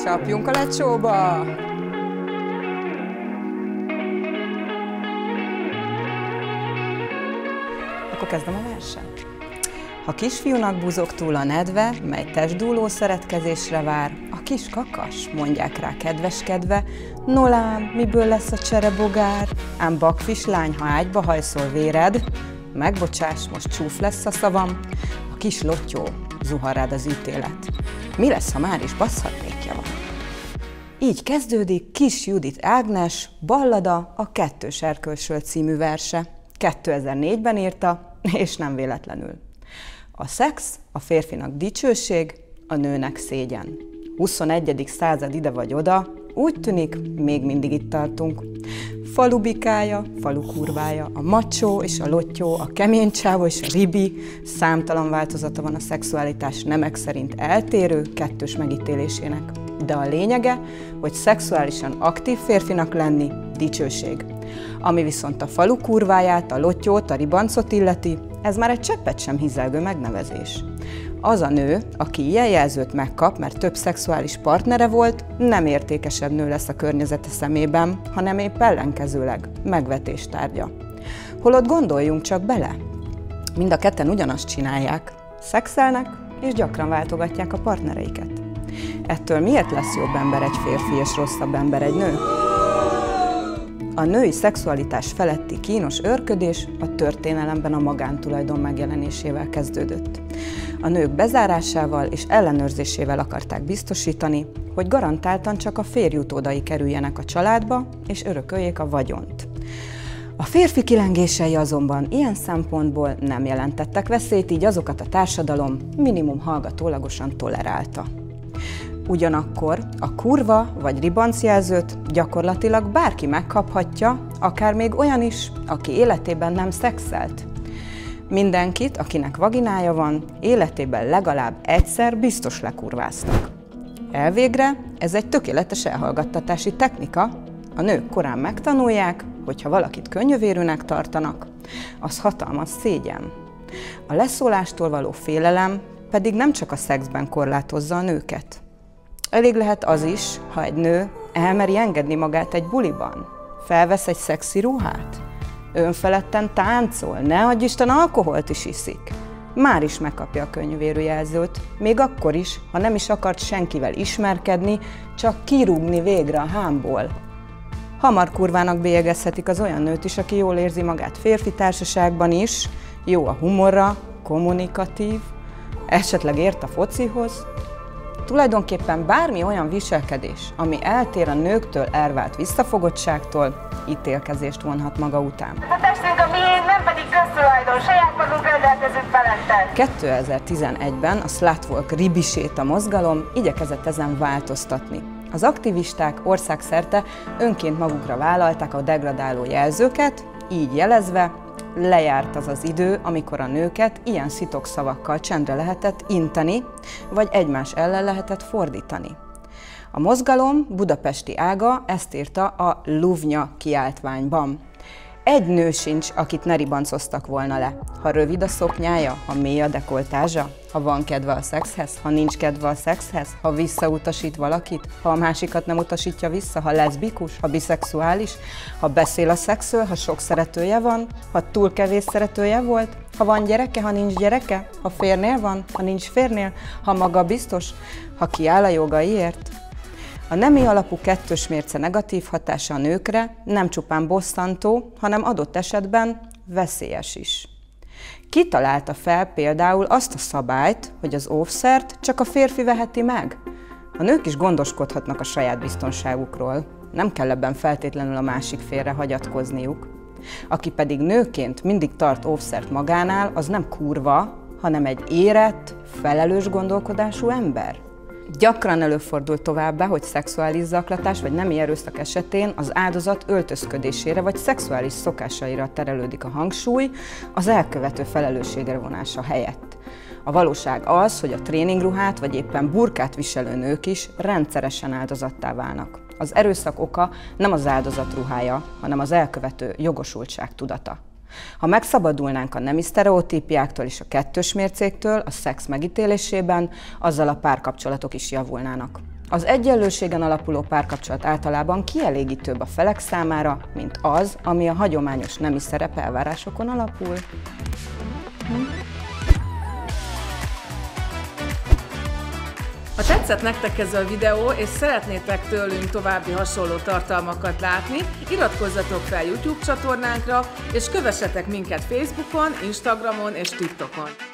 Csapjunk a lecsóba! Akkor kezdem a verset. Ha kisfiúnak buzog túl a nedve, mely testdúló szeretkezésre vár, a kis kakas, mondják rá kedveskedve, nolám, miből lesz a cserebogár? Ám bakfis lány, ha ágyba hajszol véred, megbocsáss, most csúf lesz a szavam, a kis lottyó, zuhan rád az ítélet. Mi lesz, ha már is basszhatnékja van? Így kezdődik Kis Judit Ágnes Ballada a Kettős Erkölcsről című verse. 2004-ben írta, és nem véletlenül. A szex a férfinak dicsőség, a nőnek szégyen. 21. század ide vagy oda, úgy tűnik, még mindig itt tartunk. Falu bikája, falu kurvája, a macsó és a lottyó, a kemény csávó és a ribi, számtalan változata van a szexualitás nemek szerint eltérő, kettős megítélésének. De a lényege, hogy szexuálisan aktív férfinak lenni dicsőség. Ami viszont a falu kurváját, a lottyót, a ribancot illeti, ez már egy cseppet sem hízelgő megnevezés. Az a nő, aki ilyen jelzőt megkap, mert több szexuális partnere volt, nem értékesebb nő lesz a környezete szemében, hanem épp ellenkezőleg megvetéstárgya. Holott gondoljunk csak bele. Mind a ketten ugyanazt csinálják, szexelnek és gyakran váltogatják a partnereiket. Ettől miért lesz jobb ember egy férfi és rosszabb ember egy nő? A női szexualitás feletti kínos őrködés a történelemben a magántulajdon megjelenésével kezdődött. A nők bezárásával és ellenőrzésével akarták biztosítani, hogy garantáltan csak a férj utódai kerüljenek a családba és örököljék a vagyont. A férfi kilengései azonban ilyen szempontból nem jelentettek veszélyt, így azokat a társadalom minimum hallgatólagosan tolerálta. Ugyanakkor a kurva vagy ribancjelzőt gyakorlatilag bárki megkaphatja, akár még olyan is, aki életében nem szexelt. Mindenkit, akinek vaginája van, életében legalább egyszer biztos lekurváztak. Elvégre ez egy tökéletes elhallgattatási technika, a nők korán megtanulják, hogy ha valakit könnyűvérűnek tartanak, az hatalmas szégyen. A leszólástól való félelem pedig nem csak a szexben korlátozza a nőket. Elég lehet az is, ha egy nő elmeri engedni magát egy buliban, felvesz egy szexi ruhát, önfeledten táncol, ne adj Isten, alkoholt is iszik. Már is megkapja a könnyűvérű jelzőt, még akkor is, ha nem is akart senkivel ismerkedni, csak kirúgni végre a hámból. Hamar kurvának bélyegezhetik az olyan nőt is, aki jól érzi magát férfi társaságban is, jó a humorra, kommunikatív, esetleg ért a focihoz. Tulajdonképpen bármi olyan viselkedés, ami eltér a nőktől elvált visszafogottságtól, ítélkezést vonhat maga után. A testünk a miénk, nem pedig köztulajdon, saját magunk rendelkezünk felette. 2011-ben a Slutwalk ribiséta mozgalom igyekezett ezen változtatni. Az aktivisták országszerte önként magukra vállalták a degradáló jelzőket, így jelezve, lejárt az az idő, amikor a nőket ilyen szitokszavakkal csendre lehetett inteni, vagy egymás ellen lehetett fordítani. A mozgalom budapesti ága ezt írta a Luvnya kiáltványban. Egy nő sincs, akit ne ribancoztak volna le. Ha rövid a szoknyája, ha mély a dekoltázsa, ha van kedve a szexhez, ha nincs kedve a szexhez, ha visszautasít valakit, ha a másikat nem utasítja vissza, ha leszbikus, ha biszexuális, ha beszél a szexről, ha sok szeretője van, ha túl kevés szeretője volt, ha van gyereke, ha nincs gyereke, ha férnél van, ha nincs férnél, ha maga biztos, ha kiáll a jogaiért. A nemi alapú kettős mérce negatív hatása a nőkre nem csupán bosszantó, hanem adott esetben veszélyes is. Ki találta fel például azt a szabályt, hogy az óvszert csak a férfi veheti meg? A nők is gondoskodhatnak a saját biztonságukról, nem kell ebben feltétlenül a másik félre hagyatkozniuk. Aki pedig nőként mindig tart óvszert magánál, az nem kurva, hanem egy érett, felelős gondolkodású ember. Gyakran előfordul továbbá, hogy szexuális zaklatás vagy nemi erőszak esetén az áldozat öltözködésére vagy szexuális szokásaira terelődik a hangsúly, az elkövető felelősségre vonása helyett. A valóság az, hogy a tréningruhát vagy éppen burkát viselő nők is rendszeresen áldozattá válnak. Az erőszak oka nem az áldozat ruhája, hanem az elkövető jogosultság tudata. Ha megszabadulnánk a nemi sztereotípiáktól és a kettős mércéktől a szex megítélésében, azzal a párkapcsolatok is javulnának. Az egyenlőségen alapuló párkapcsolat általában kielégítőbb a felek számára, mint az, ami a hagyományos nemi szerepelvárásokon alapul. Ha tetszett nektek ez a videó, és szeretnétek tőlünk további hasonló tartalmakat látni, iratkozzatok fel YouTube csatornánkra, és kövessetek minket Facebookon, Instagramon és TikTokon.